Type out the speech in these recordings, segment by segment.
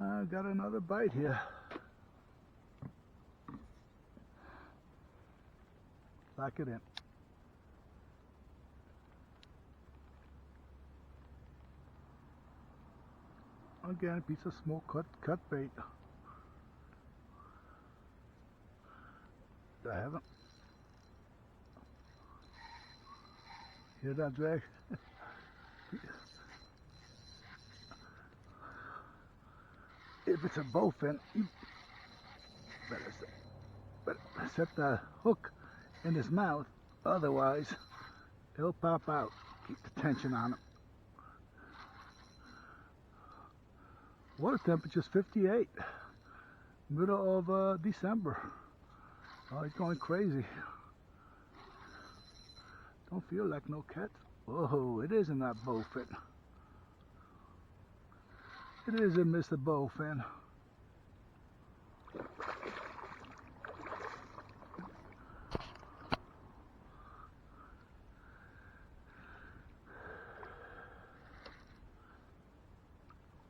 I got another bite here. Lock it in. Again, a piece of small cut bait. I haven't. Hear that drag? If it's a bowfin, you better set the hook in his mouth, otherwise he'll pop out. Keep the tension on him. Water temperature's 58. Middle of December. Oh, he's going crazy. Don't feel like no cat. Whoa, it isn't that bowfin. It isn't Mr. Bowfin.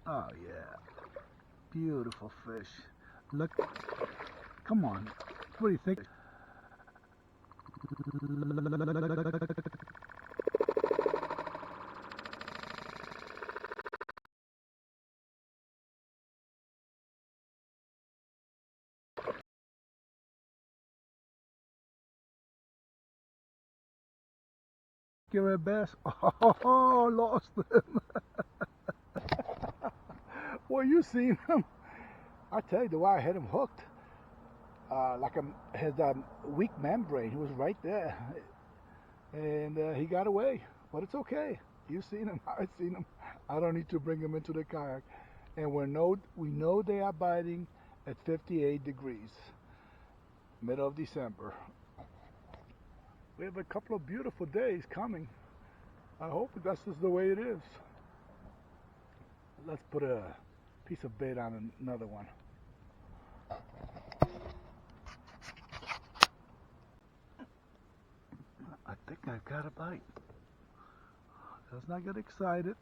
Oh yeah, beautiful fish. Look, come on, what do you think? Give her a bass. Oh, lost him. Well, you seen him. I tell you, the way I had him hooked, like his weak membrane, he was right there, and he got away. But it's okay. You've seen him. I've seen him. I don't need to bring him into the kayak. And we know they are biting at 58 degrees, middle of December. We have a couple of beautiful days coming. I hope that's just the way it is. Let's put a piece of bait on another one. I think I've got a bite. Let's not get excited.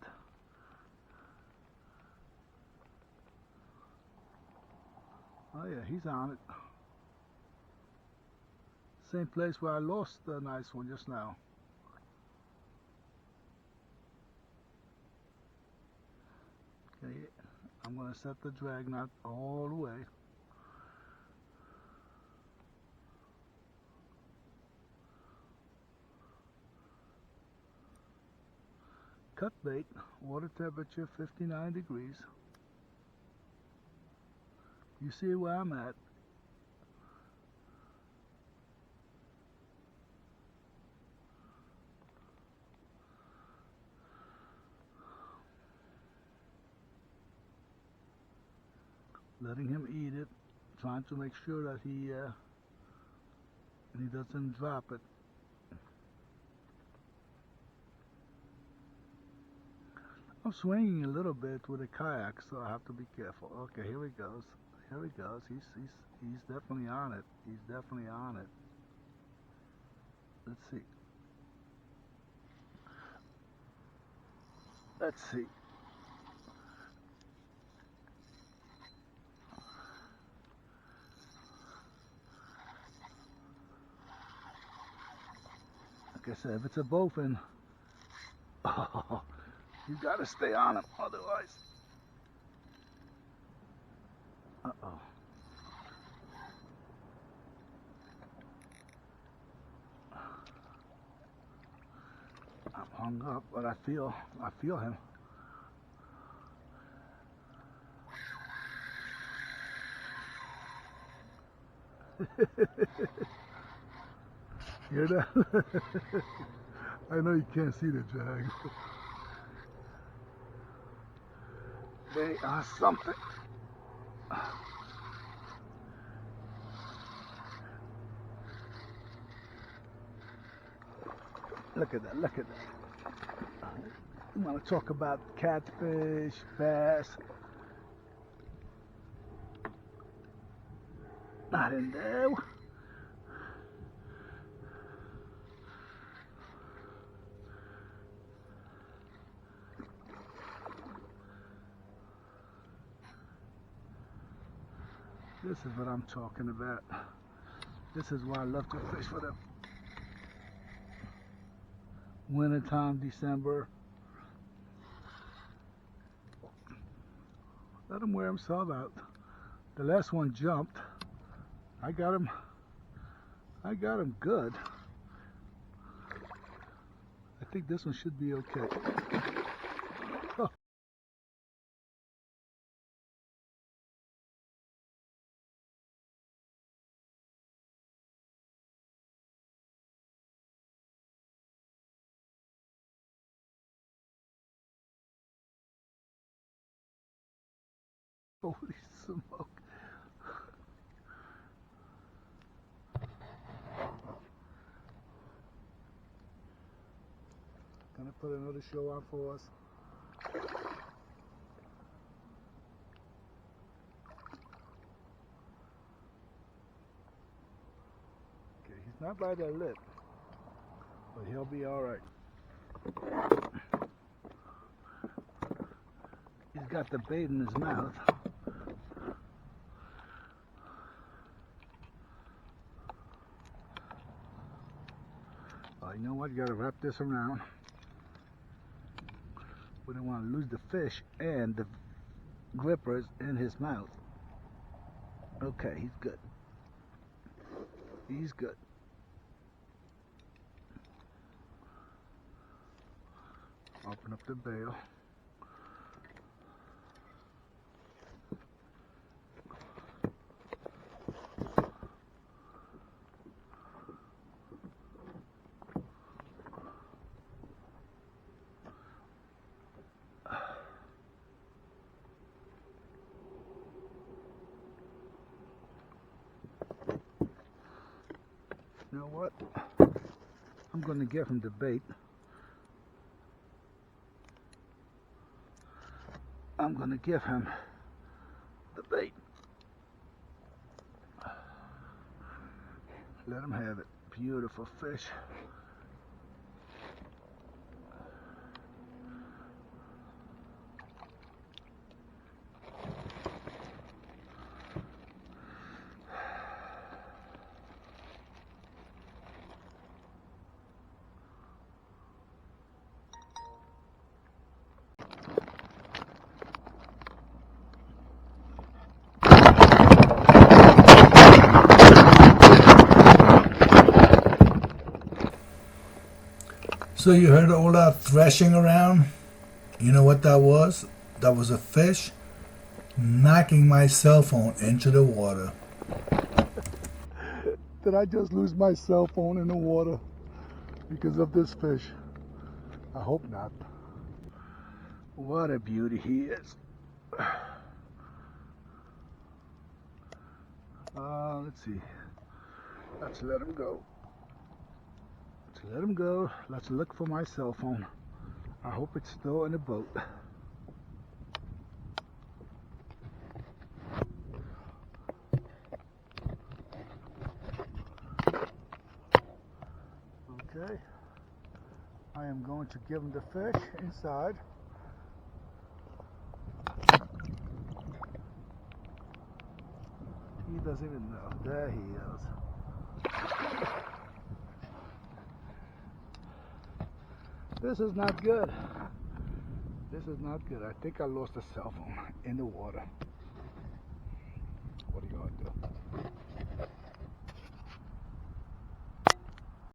Oh yeah, he's on it. Same place where I lost the nice one just now. Okay, I'm going to set the drag knot all the way. Cut bait, water temperature 59 degrees. You see where I'm at. Letting him eat it, trying to make sure that he doesn't drop it. I'm swinging a little bit with a kayak, so I have to be careful. Okay, here he goes. Here he goes. He's definitely on it. He's definitely on it. Let's see. Let's see. Like I said, if it's a bowfin, oh, you gotta stay on him, otherwise. Uh-oh. I'm hung up, but I feel him. Hear that? I know you can't see the drag. They are something. Look at that, look at that. You want to talk about catfish, bass. Not in there. This is what I'm talking about. This is why I love to fish for the wintertime, December. Let him wear himself out. The last one jumped. I got him good. I think this one should be okay. Oh. Holy smoke. Gonna put another show on for us. Okay, he's not by that lip, but he'll be alright. He's got the bait in his mouth. Oh, you know what? You gotta wrap this around. We don't want to lose the fish and the grippers in his mouth. Okay, he's good. He's good. Open up the bail. You know what? I'm going to give him the bait. I'm going to give him the bait. Let him have it. Beautiful fish. So you heard all that thrashing around? You know what that was? That was a fish knocking my cell phone into the water. Did I just lose my cell phone in the water because of this fish? I hope not. What a beauty he is. Let's see. Let's let him go. Let's let him go. Let's look for my cell phone. I hope it's still in the boat. Okay. I am going to give him the fish inside. He doesn't even know. There he is. This is not good. This is not good. I think I lost the cell phone in the water. What are you going to do?